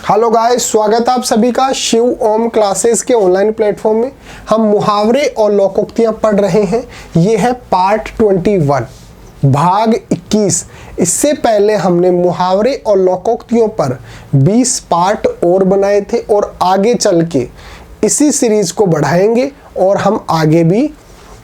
Hello guys, स्वागत है आप सभी का शिव ओम क्लासेस के ऑनलाइन प्लेटफॉर्म में। हम मुहावरे और लोकोक्तियां पढ़ रहे हैं। ये है पार्ट 21 भाग 21। इससे पहले हमने मुहावरे और लोकोक्तियों पर 20 पार्ट और बनाए थे और आगे चल के इसी सीरीज को बढ़ाएंगे और हम आगे भी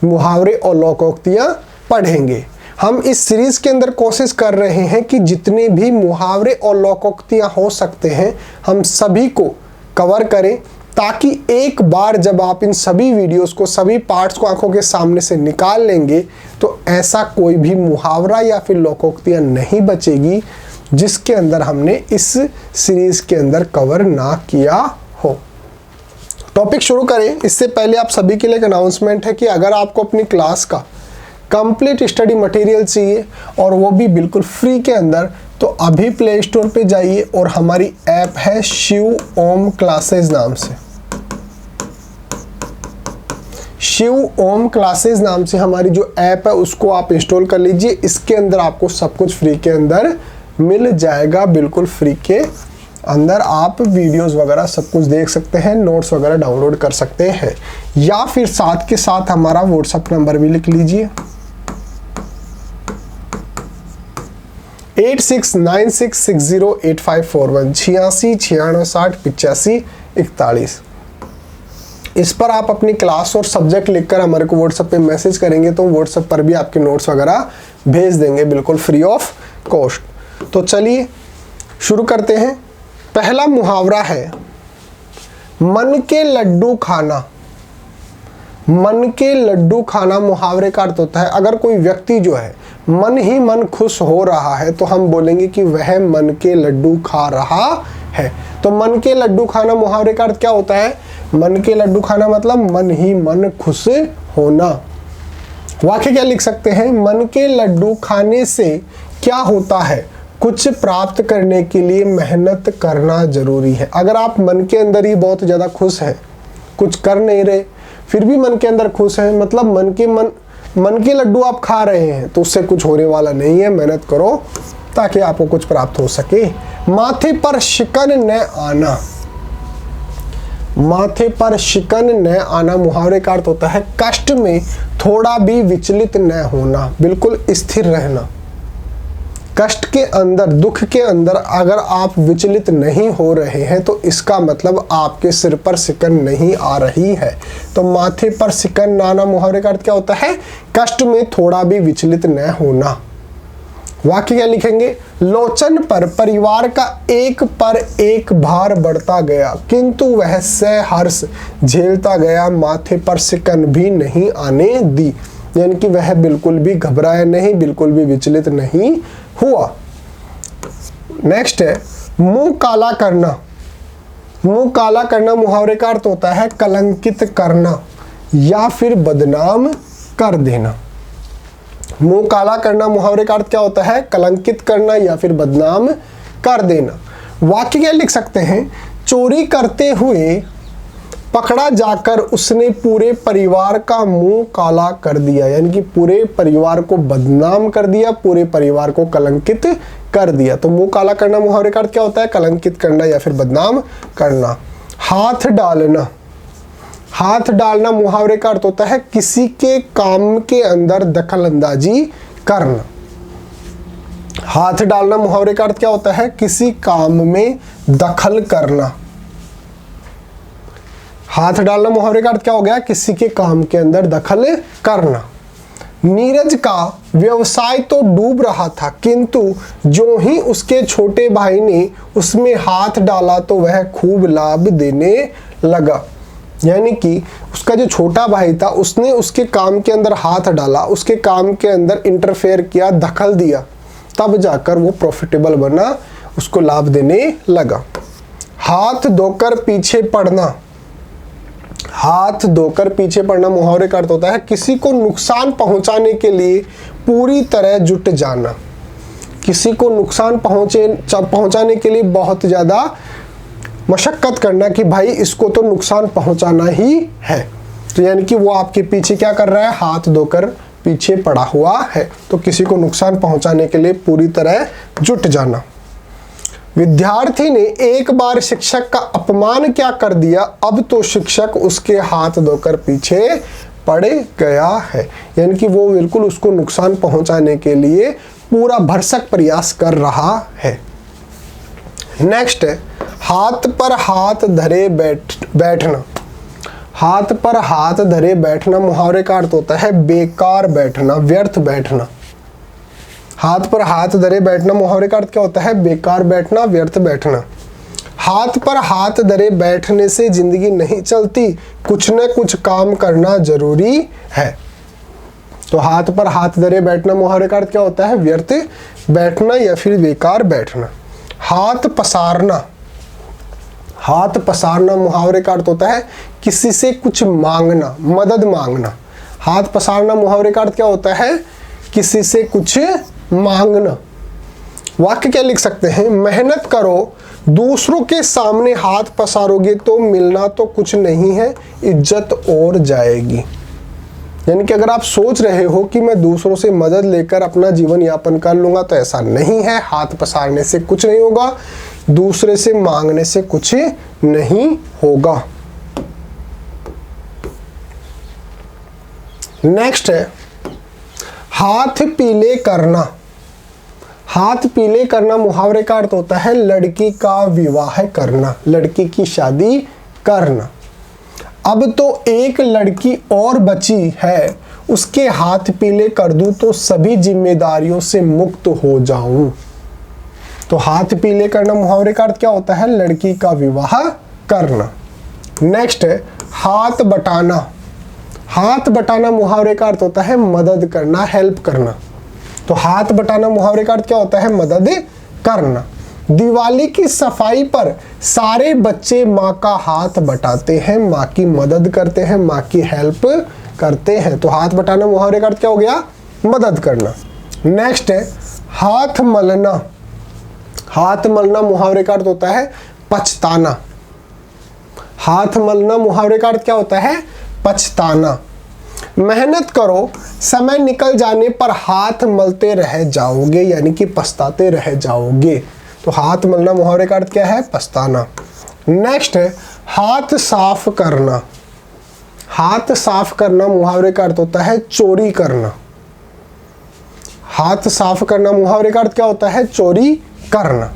मुहावरे और लोकोक्तियां पढ़ेंगे। हम इस सीरीज के अंदर कोशिश कर रहे हैं कि जितने भी मुहावरे और लोकोक्तियां हो सकते हैं हम सभी को कवर करें, ताकि एक बार जब आप इन सभी वीडियोस को, सभी पार्ट्स को आंखों के सामने से निकाल लेंगे तो ऐसा कोई भी मुहावरा या फिर लोकोक्तियां नहीं बचेगी जिसके अंदर हमने इस सीरीज के अंदर कवर ना किया हो। टॉपिक शुरू करें इससे पहले आप सभी के लिए एक अनाउंसमेंट है कि अगर आपको अपनी क्लास का कंप्लीट स्टडी मटेरियल चाहिए और वो भी बिल्कुल फ्री के अंदर, तो अभी प्ले स्टोर पे जाइए और हमारी ऐप है शिव ओम क्लासेस नाम से। शिव ओम क्लासेस नाम से हमारी जो ऐप है उसको आप इंस्टॉल कर लीजिए। इसके अंदर आपको सब कुछ फ्री के अंदर मिल जाएगा। बिल्कुल फ्री के अंदर आप वीडियोस वगैरह सब कुछ देख सकते हैं, नोट्स वगैरह डाउनलोड कर सकते हैं, या फिर साथ के साथ हमारा व्हाट्सएप नंबर भी लिख लीजिए 8696608541 8696608541। इस पर आप अपनी क्लास और सब्जेक्ट लिखकर हमारे को व्हाट्सएप पे मैसेज करेंगे तो व्हाट्सएप पर भी आपके नोट्स वगैरह भेज देंगे बिल्कुल फ्री ऑफ कॉस्ट। तो चलिए शुरू करते हैं। पहला मुहावरा है मन के लड्डू खाना। मन के लड्डू खाना मुहावरे का अर्थ होता है अगर कोई व्यक्ति जो है मन ही मन खुश हो रहा है तो हम बोलेंगे कि वह मन के लड्डू खा रहा है। तो मन के लड्डू खाना मुहावरे का अर्थ क्या होता है? मन के लड्डू खाना मतलब मन ही मन खुश होना। वाक्य क्या लिख सकते हैं? मन के लड्डू खाने से क्या होता है? कुछ प्राप्त करने के लिए मेहनत करना जरूरी है। अगर आप मन के अंदर ही बहुत ज़्यादा खुश हैं, कुछ कर नहीं रहे, फिर भी मन के अंदर खुश हैं, मतलब मन के लड्डू आप खा रहे हैं तो उससे कुछ होने वाला नहीं है। मेहनत करो ताकि आपको कुछ प्राप्त हो सके। माथे पर शिकन न आना। माथे पर शिकन न आना मुहावरे का अर्थ होता है कष्ट में थोड़ा भी विचलित न होना, बिल्कुल स्थिर रहना। कष्ट के अंदर, दुख के अंदर अगर आप विचलित नहीं हो रहे हैं तो इसका मतलब आपके सिर पर सिकन नहीं आ रही है। तो माथे पर सिकन न आना मुहावरे का अर्थ क्या होता है? कष्ट में थोड़ा भी विचलित न होना। वाक्य क्या लिखेंगे? लोचन पर परिवार का एक पर एक भार बढ़ता गया किंतु वह सहर्ष झेलता गया, माथे पर सिकन भी नहीं आने दी। यानी कि वह बिल्कुल भी घबराया नहीं, बिल्कुल भी विचलित नहीं हुआ। नेक्स्ट है मुंह काला करना। मुंह काला करना मुहावरे का अर्थ होता है कलंकित करना या फिर बदनाम कर देना। मुंह काला करना मुहावरे का अर्थ क्या होता है? कलंकित करना या फिर बदनाम कर देना। वाक्य क्या लिख सकते हैं? चोरी करते हुए पकड़ा जाकर उसने पूरे परिवार का मुंह काला कर दिया। यानी कि पूरे परिवार को बदनाम कर दिया, पूरे परिवार को कलंकित कर दिया। तो मुंह काला करना मुहावरे का अर्थ क्या होता है? कलंकित करना या फिर बदनाम करना। हाथ डालना। हाथ डालना मुहावरे का अर्थ होता है किसी के काम के अंदर दखल अंदाजी करना। हाथ डालना मुहावरे का अर्थ क्या होता है? किसी काम में दखल करना। हाथ डालना मुहावरे का अर्थ क्या हो गया? किसी के काम के अंदर दखल करना। नीरज का व्यवसाय तो डूब रहा था किंतु जो ही उसके छोटे भाई ने उसमें हाथ डाला तो वह खूब लाभ देने लगा। यानी कि उसका जो छोटा भाई था उसने उसके काम के अंदर हाथ डाला, उसके काम के अंदर इंटरफेयर किया, दखल दिया, तब जाकर वो प्रॉफिटेबल बना, उसको लाभ देने लगा। हाथ धोकर पीछे पड़ना। हाथ धोकर पीछे पड़ना मुहावरे का अर्थ होता है किसी को नुकसान पहुंचाने के लिए पूरी तरह जुट जाना। किसी को नुकसान पहुंचाने के लिए बहुत ज़्यादा मशक्कत करना कि भाई इसको तो नुकसान पहुंचाना ही है। तो यानी कि वो आपके पीछे क्या कर रहा है? हाथ धोकर पीछे पड़ा हुआ है। तो किसी को नुकसान पहुंचाने के लिए पूरी तरह जुट जाना। विद्यार्थी ने एक बार शिक्षक का अपमान क्या कर दिया, अब तो शिक्षक उसके हाथ धोकर पीछे पड़ गया है। यानी कि वो बिल्कुल उसको नुकसान पहुंचाने के लिए पूरा भरसक प्रयास कर रहा है। नेक्स्ट है हाथ पर हाथ धरे बैठना। हाथ पर हाथ धरे बैठना मुहावरे का अर्थ होता है बेकार बैठना, व्यर्थ बैठना। हाथ पर हाथ धरे बैठना मुहावरे का अर्थ क्या होता है? बेकार बैठना, व्यर्थ बैठना। हाथ पर हाथ धरे बैठने से जिंदगी नहीं चलती, कुछ न कुछ काम करना जरूरी है। तो हाथ पर हाथ धरे बैठना मुहावरे का अर्थ क्या होता है? व्यर्थ बैठना या फिर बेकार बैठना। हाथ पसारना, हाथ पसारना मुहावरे का अर्थ होता है किसी से कुछ मांगना, मदद मांगना। हाथ पसारना मुहावरे का अर्थ क्या होता है? किसी से कुछ मांगना। वाक्य क्या लिख सकते हैं? मेहनत करो, दूसरों के सामने हाथ पसारोगे तो मिलना तो कुछ नहीं है, इज्जत और जाएगी। यानी कि अगर आप सोच रहे हो कि मैं दूसरों से मदद लेकर अपना जीवन यापन कर लूंगा, तो ऐसा नहीं है। हाथ पसारने से कुछ नहीं होगा, दूसरे से मांगने से कुछ नहीं होगा। नेक्स्ट है हाथ पीले करना। हाथ पीले करना मुहावरे का अर्थ होता है लड़की का विवाह करना, लड़की की शादी करना। अब तो एक लड़की और बची है, उसके हाथ पीले कर दूं तो सभी जिम्मेदारियों से मुक्त हो जाऊं। तो हाथ पीले करना मुहावरे का अर्थ क्या होता है? लड़की का विवाह करना। नेक्स्ट है हाथ बटाना। हाथ बटाना मुहावरे का अर्थ होता है मदद करना, हेल्प करना। तो हाथ बटाना मुहावरे का अर्थ क्या होता है? मदद करना। दिवाली की सफाई पर सारे बच्चे माँ का हाथ बटाते हैं, माँ की मदद करते हैं, माँ की हेल्प करते हैं। तो हाथ बटाना मुहावरे का अर्थ क्या हो गया? मदद करना। नेक्स्ट है हाथ मलना। हाथ मलना मुहावरे का अर्थ होता है पछताना। हाथ मलना मुहावरे का अर्थ क्या होता है? पछताना। मेहनत करो, समय निकल जाने पर हाथ मलते रह जाओगे, यानी कि पछताते रह जाओगे। तो हाथ मलना मुहावरे का अर्थ क्या है? पछताना। नेक्स्ट है हाथ साफ करना। हाथ साफ करना मुहावरे का अर्थ होता है चोरी करना। हाथ साफ करना मुहावरे का अर्थ क्या होता है? चोरी करना।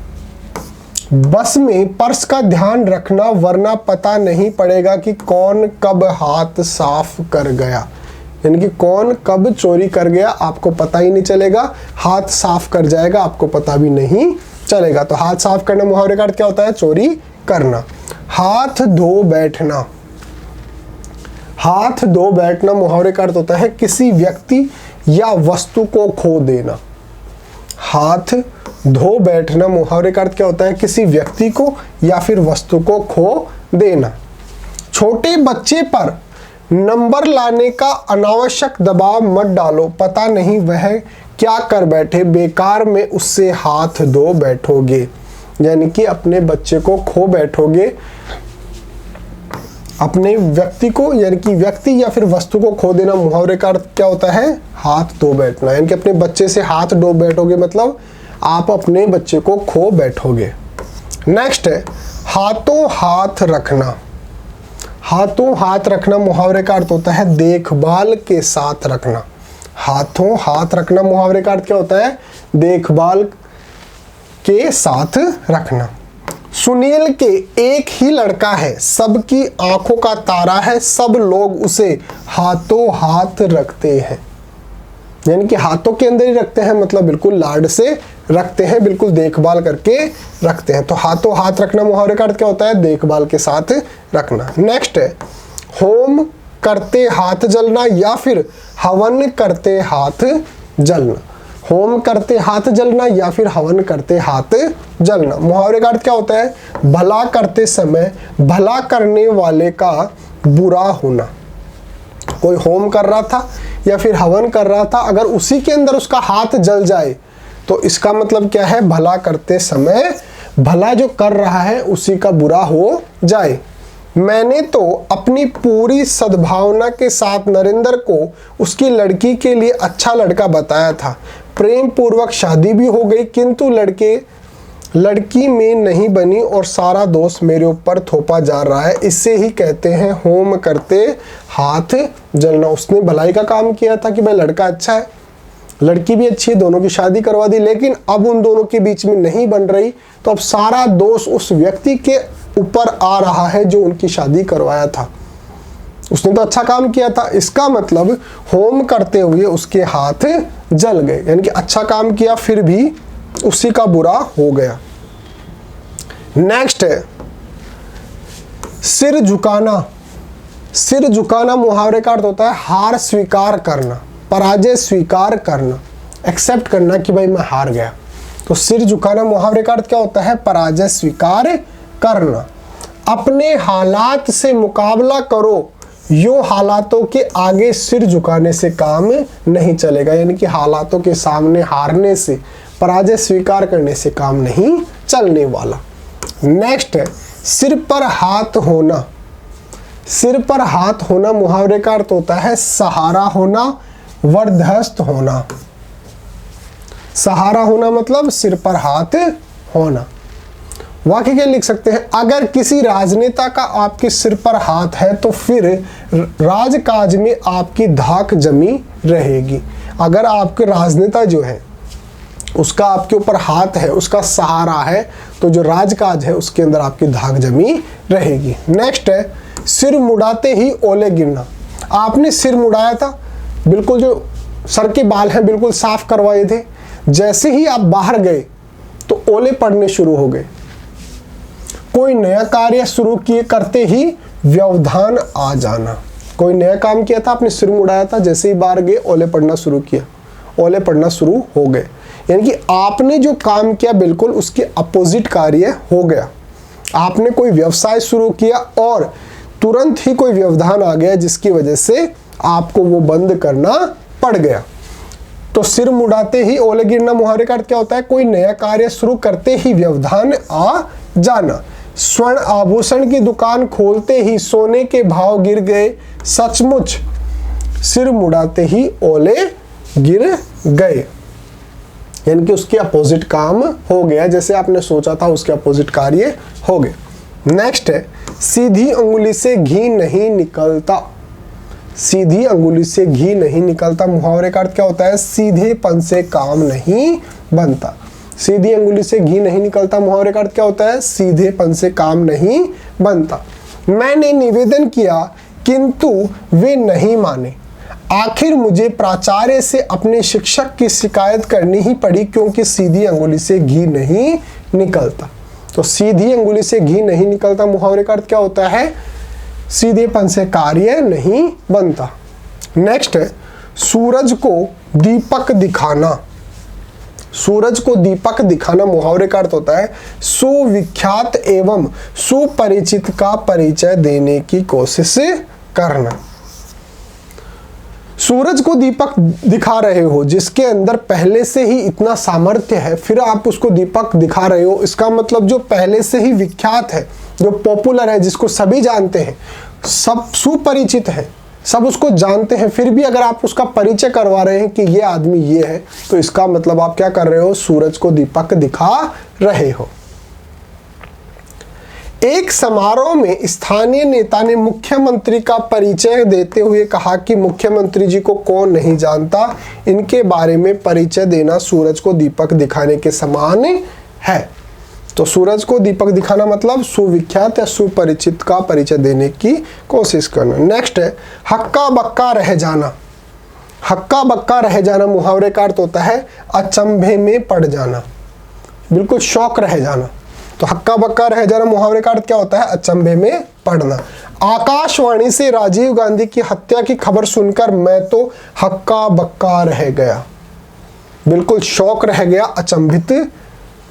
बस में पर्स का ध्यान रखना, वरना पता नहीं पड़ेगा कि कौन कब हाथ साफ कर गया। यानी कि कौन कब चोरी कर गया आपको पता ही नहीं चलेगा, हाथ साफ कर जाएगा, आपको पता भी नहीं चलेगा। तो हाथ साफ करना मुहावरे का अर्थ क्या होता है? चोरी करना। हाथ धो बैठना। हाथ धो बैठना मुहावरे का अर्थ होता है किसी व्यक्ति या वस्तु को खो देना। हाथ धो बैठना मुहावरे का अर्थ क्या होता है? किसी व्यक्ति को या फिर वस्तु को खो देना। छोटे बच्चे पर नंबर लाने का अनावश्यक दबाव मत डालो, पता नहीं वह क्या कर बैठे, बेकार में उससे हाथ धो बैठोगे। यानी कि अपने बच्चे को खो बैठोगे, अपने व्यक्ति को, यानी कि व्यक्ति या फिर वस्तु को खो देना मुहावरे का अर्थ क्या होता है? हाथ धो बैठना। यानी कि अपने बच्चे से हाथ धो बैठोगे मतलब आप अपने बच्चे को खो बैठोगे। नेक्स्ट है हाथों हाथ रखना। हाथों हाथ रखना मुहावरे का अर्थ होता है देखभाल के साथ रखना। हाथों हाथ रखना मुहावरे का अर्थ क्या होता है? देखभाल के साथ रखना। सुनील के एक ही लड़का है, सबकी आंखों का तारा है, सब लोग उसे हाथों हाथ रखते हैं। यानी कि हाथों के अंदर ही रखते हैं मतलब बिल्कुल लाड से रखते हैं, बिल्कुल देखभाल करके रखते हैं। तो हाथों हाथ रखना मुहावरे का अर्थ क्या होता है? देखभाल के साथ रखना। नेक्स्ट है होम करते हाथ जलना या फिर हवन करते हाथ जलना। होम करते हाथ जलना या फिर हवन करते हाथ जलना मुहावरे का अर्थ क्या होता है? भला करते समय भला करने वाले का बुरा होना। कोई होम कर रहा था या फिर हवन कर रहा था, अगर उसी के अंदर उसका हाथ जल जाए तो इसका मतलब क्या है? भला करते समय भला जो कर रहा है उसी का बुरा हो जाए। मैंने तो अपनी पूरी सद्भावना के साथ नरेंद्र को उसकी लड़की के लिए अच्छा लड़का बताया था। प्रेम पूर्वक शादी भी हो गई, किंतु लड़की में नहीं बनी और सारा दोष मेरे ऊपर थोपा जा रहा है, इसे ही कहते हैं होम करते हाथ जलना। उसने भलाई का काम किया था कि भाई लड़का अच्छा है, लड़की भी अच्छी है, दोनों की शादी करवा दी, लेकिन अब उन दोनों के बीच में नहीं बन रही, तो अब सारा दोष उस व्यक्ति के ऊपर आ रहा है जो उनकी शादी करवाया था। उसने तो अच्छा काम किया था, इसका मतलब होम करते हुए उसके हाथ जल गए, यानी कि अच्छा काम किया फिर भी उसी का बुरा हो गया। नेक्स्ट है सिर झुकाना। सिर झुकाना मुहावरे का अर्थ होता है हार स्वीकार करना, पराजय स्वीकार करना, एक्सेप्ट करना कि भाई मैं हार गया। तो सिर झुकाना मुहावरे का अर्थ क्या होता है? पराजय स्वीकार करना। अपने हालात से मुकाबला करो, यो हालातों के आगे सिर झुकाने से काम नहीं चलेगा, यानी कि हालातों के सामने हारने से, पराजय स्वीकार करने से काम नहीं चलने वाला। नेक्स्ट है सिर पर हाथ होना। सिर पर हाथ होना मुहावरे का अर्थ होता है सहारा होना, वर्धस्त होना। सहारा होना मतलब सिर पर हाथ होना। वाक्य क्या लिख सकते हैं? अगर किसी राजनेता का आपके सिर पर हाथ है तो फिर राजकाज में आपकी धाक जमी रहेगी। अगर आपके राजनेता जो है उसका आपके ऊपर हाथ है, उसका सहारा है, तो जो राजकाज है उसके अंदर आपकी धाक जमी रहेगी। नेक्स्ट है सिर मुड़ाते ही ओले गिरना। आपने सिर मुड़ाया था, बिल्कुल जो सर के बाल हैं बिल्कुल साफ करवाए थे, जैसे ही आप बाहर गए तो ओले पड़ने शुरू हो गए। कोई नया कार्य शुरू किए करते ही व्यवधान आ जाना। कोई नया काम किया था, आपने सिर मुड़ाया था, जैसे ही बाहर गए ओले पड़ना शुरू किया, ओले पड़ना शुरू हो गए, यानी कि आपने जो काम किया बिल्कुल उसके अपोजिट कार्य हो गया। आपने कोई व्यवसाय शुरू किया और तुरंत ही कोई व्यवधान आ गया जिसकी वजह से आपको वो बंद करना पड़ गया। तो सिर मुड़ाते ही ओले गिरना मुहावरे का अर्थ क्या होता है? कोई नया कार्य शुरू करते ही व्यवधान आ जाना। स्वर्ण आभूषण की दुकान खोलते ही सोने के भाव गिर गए, सचमुच सिर मुड़ाते ही ओले गिर गए, यानी कि उसके अपोजिट काम हो गया, जैसे आपने सोचा था उसके अपोजिट कार्य हो गए। नेक्स्ट है सीधी अंगुली से घी नहीं निकलता। सीधी अंगुली से घी नहीं निकलता मुहावरे का अर्थ क्या होता है? सीधेपन से काम नहीं बनता। सीधी अंगुली से घी नहीं निकलता मुहावरे का अर्थ क्या होता है? सीधेपन से काम नहीं बनता। मैंने निवेदन किया किंतु वे नहीं माने, आखिर मुझे प्राचार्य से अपने शिक्षक की शिकायत करनी ही पड़ी क्योंकि सीधी अंगुली से घी नहीं निकलता। तो सीधी अंगुली से घी नहीं निकलता मुहावरे का अर्थ क्या होता है? सीधेपन से कार्य नहीं बनता। नेक्स्ट है सूरज को दीपक दिखाना। सूरज को दीपक दिखाना मुहावरे का अर्थ होता है सुविख्यात एवं सुपरिचित का परिचय देने की कोशिश करना। सूरज को दीपक दिखा रहे हो, जिसके अंदर पहले से ही इतना सामर्थ्य है, फिर आप उसको दीपक दिखा रहे हो, इसका मतलब जो पहले से ही विख्यात है, जो पॉपुलर है, जिसको सभी जानते हैं, सब सुपरिचित है, सब उसको जानते हैं, फिर भी अगर आप उसका परिचय करवा रहे हैं कि ये आदमी ये है, तो इसका मतलब आप क्या कर रहे हो? सूरज को दीपक दिखा रहे हो। एक समारोह में स्थानीय नेता ने मुख्यमंत्री का परिचय देते हुए कहा कि मुख्यमंत्री जी को कौन नहीं जानता, इनके बारे में परिचय देना सूरज को दीपक दिखाने के समान है। तो सूरज को दीपक दिखाना मतलब सुविख्यात या सुपरिचित का परिचय देने की कोशिश करना। नेक्स्ट है हक्का बक्का रह जाना। हक्का बक्का रह जाना मुहावरे का अर्थ होता है अचंभे में पड़ जाना, बिल्कुल शौक रह जाना। तो हक्का बक्का रह जाना मुहावरे का अर्थ क्या होता है? अचंभे में पड़ना। आकाशवाणी से राजीव गांधी की हत्या की खबर सुनकर मैं तो हक्का बक्का रह गया, बिल्कुल शौक रह गया, अचंभित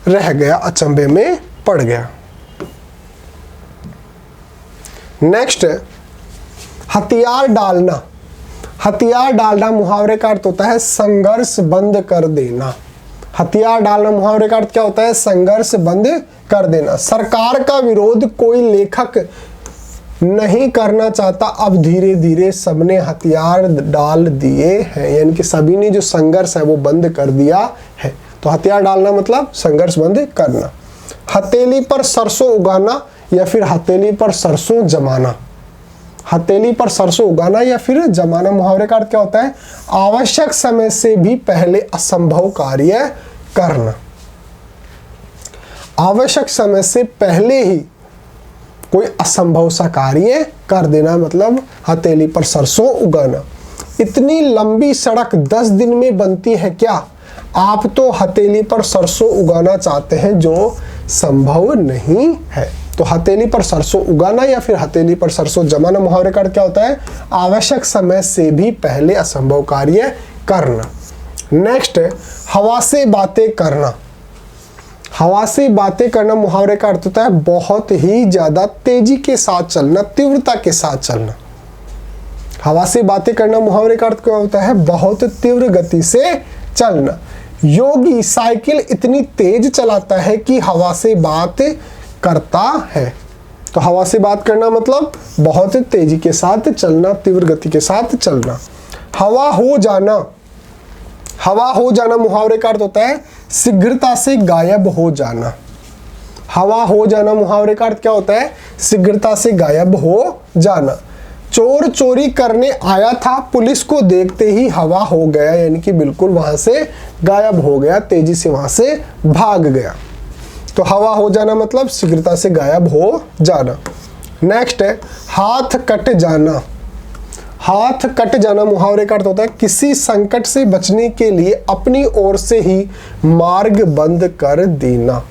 रह गया, अचंभे में पड़ गया। नेक्स्ट है हथियार डालना। हथियार डालना मुहावरे का अर्थ होता है संघर्ष बंद कर देना। हथियार डालना मुहावरे का अर्थ क्या होता है? संघर्ष बंद कर देना। सरकार का विरोध कोई लेखक नहीं करना चाहता, अब धीरे धीरे सबने हथियार डाल दिए हैं, यानी कि सभी ने जो संघर्ष है वो बंद कर दिया है। तो हथियार डालना मतलब संघर्ष बंद करना। हथेली पर सरसों उगाना या फिर हथेली पर सरसों जमाना। हथेली पर सरसों उगाना या फिर जमाना मुहावरे का अर्थ क्या होता है? आवश्यक समय से भी पहले असंभव कार्य करना। आवश्यक समय से पहले ही कोई असंभव सा कार्य कर देना, मतलब हथेली पर सरसों उगाना। इतनी लंबी सड़क 10 दिन में बनती है क्या? आप तो हथेली पर सरसों उगाना चाहते हैं जो संभव नहीं है। तो हथेली पर सरसों उगाना या फिर हथेली पर सरसों जमाना मुहावरे का अर्थ क्या होता है? आवश्यक समय से भी पहले असंभव कार्य करना। नेक्स्ट है हवा से बातें करना। हवा से बातें करना मुहावरे का अर्थ होता है बहुत ही ज्यादा तेजी के साथ चलना, तीव्रता के साथ चलना। हवा से बातें करना मुहावरे का अर्थ क्या होता है? बहुत तीव्र गति से चलना। योगी साइकिल इतनी तेज चलाता है कि हवा से बात करता है। तो हवा से बात करना मतलब बहुत तेजी के साथ चलना, तीव्र गति के साथ चलना। हवा हो जाना। हवा हो जाना मुहावरे का अर्थ होता है शीघ्रता से गायब हो जाना। हवा हो जाना मुहावरे का अर्थ क्या होता है? शीघ्रता से गायब हो जाना। चोर चोरी करने आया था, पुलिस को देखते ही हवा हो गया, यानी कि बिल्कुल वहां से गायब हो गया, तेजी से वहां से भाग गया। तो हवा हो जाना मतलब शीघ्रता से गायब हो जाना। नेक्स्ट है हाथ कट जाना। हाथ कट जाना मुहावरे का अर्थ होता है किसी संकट से बचने के लिए अपनी ओर से ही मार्ग बंद कर देना।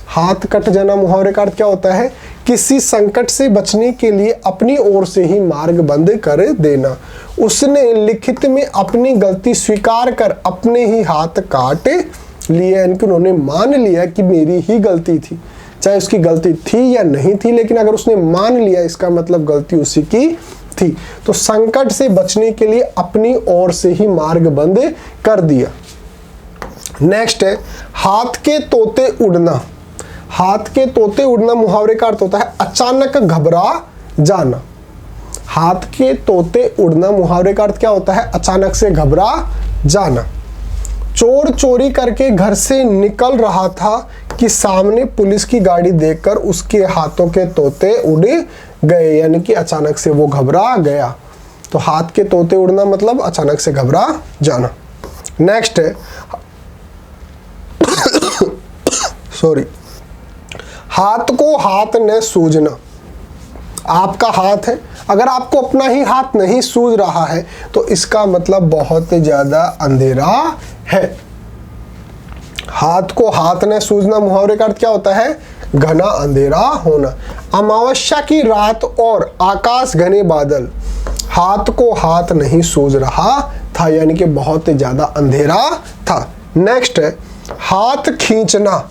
हाथ कट जाना मुहावरे का अर्थ क्या होता है? किसी संकट से बचने के लिए अपनी ओर से ही मार्ग बंद कर देना। उसने लिखित में अपनी गलती स्वीकार कर अपने ही हाथ काट लिए, यानी कि उन्होंने मान लिया कि मेरी ही गलती थी। चाहे उसकी गलती थी या नहीं थी, लेकिन अगर उसने मान लिया इसका मतलब गलती उसी की थी। तो संकट से बचने के लिए अपनी ओर से ही मार्ग बंद कर दिया। नेक्स्ट है हाथ के तोते उड़ना। हाथ के तोते उड़ना मुहावरे का अर्थ होता है अचानक घबरा जाना। हाथ के तोते उड़ना मुहावरे का अर्थ क्या होता है? अचानक से घबरा जाना। चोर चोरी करके घर से निकल रहा था कि सामने पुलिस की गाड़ी देखकर उसके हाथों के तोते उड़ गए, यानी कि अचानक से वो घबरा गया। तो हाथ के तोते उड़ना मतलब अचानक से घबरा जाना। नेक्स्ट है सॉरी हाथ को हाथ न सूझना। आपका हाथ है, अगर आपको अपना ही हाथ नहीं सूझ रहा है तो इसका मतलब बहुत ज्यादा अंधेरा है। हाथ को हाथ न सूझना मुहावरे का अर्थ क्या होता है? घना अंधेरा होना। अमावस्या की रात और आकाश घने बादल, हाथ को हाथ नहीं सूझ रहा था, यानी कि बहुत ज्यादा अंधेरा था। नेक्स्ट है हाथ खींचना।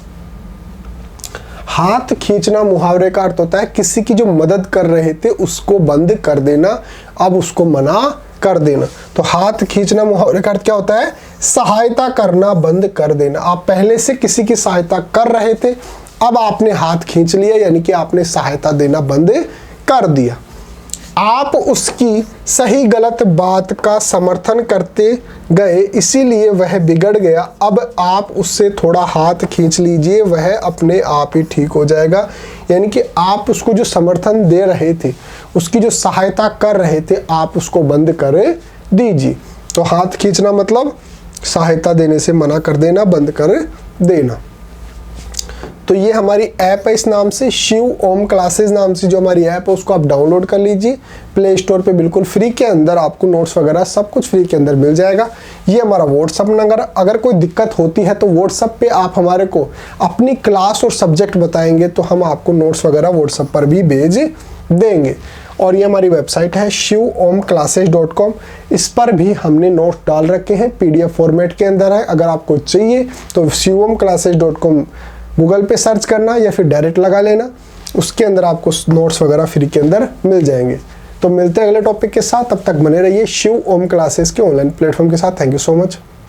हाथ खींचना मुहावरे का अर्थ होता है किसी की जो मदद कर रहे थे उसको बंद कर देना, अब उसको मना कर देना। तो हाथ खींचना मुहावरे का अर्थ क्या होता है? सहायता करना बंद कर देना। आप पहले से किसी की सहायता कर रहे थे, अब आपने हाथ खींच लिया, यानी कि आपने सहायता देना बंद कर दिया। आप उसकी सही गलत बात का समर्थन करते गए, इसीलिए वह बिगड़ गया। अब आप उससे थोड़ा हाथ खींच लीजिए, वह अपने आप ही ठीक हो जाएगा। यानी कि आप उसको जो समर्थन दे रहे थे, उसकी जो सहायता कर रहे थे, आप उसको बंद कर दीजिए। तो हाथ खींचना मतलब सहायता देने से मना कर देना, बंद कर देना। तो ये हमारी ऐप है, इस नाम से शिव ओम क्लासेस नाम से जो हमारी ऐप है उसको आप डाउनलोड कर लीजिए प्ले स्टोर पे, बिल्कुल फ्री के अंदर आपको नोट्स वगैरह सब कुछ फ्री के अंदर मिल जाएगा। ये हमारा व्हाट्सअप नंबर, अगर कोई दिक्कत होती है तो व्हाट्सअप पे आप हमारे को अपनी क्लास और सब्जेक्ट बताएंगे तो हम आपको नोट्स वगैरह व्हाट्सअप पर भी भेज देंगे। और ये हमारी वेबसाइट है shivomclasses.com, इस पर भी हमने नोट्स डाल रखे हैं, PDF फॉर्मेट के अंदर है। अगर आपको चाहिए तो shivomclasses.com गूगल पे सर्च करना या फिर डायरेक्ट लगा लेना, उसके अंदर आपको नोट्स वगैरह फ्री के अंदर मिल जाएंगे। तो मिलते हैं अगले टॉपिक के साथ, तब तक बने रहिए शिव ओम क्लासेस के ऑनलाइन प्लेटफॉर्म के साथ। Thank you so much.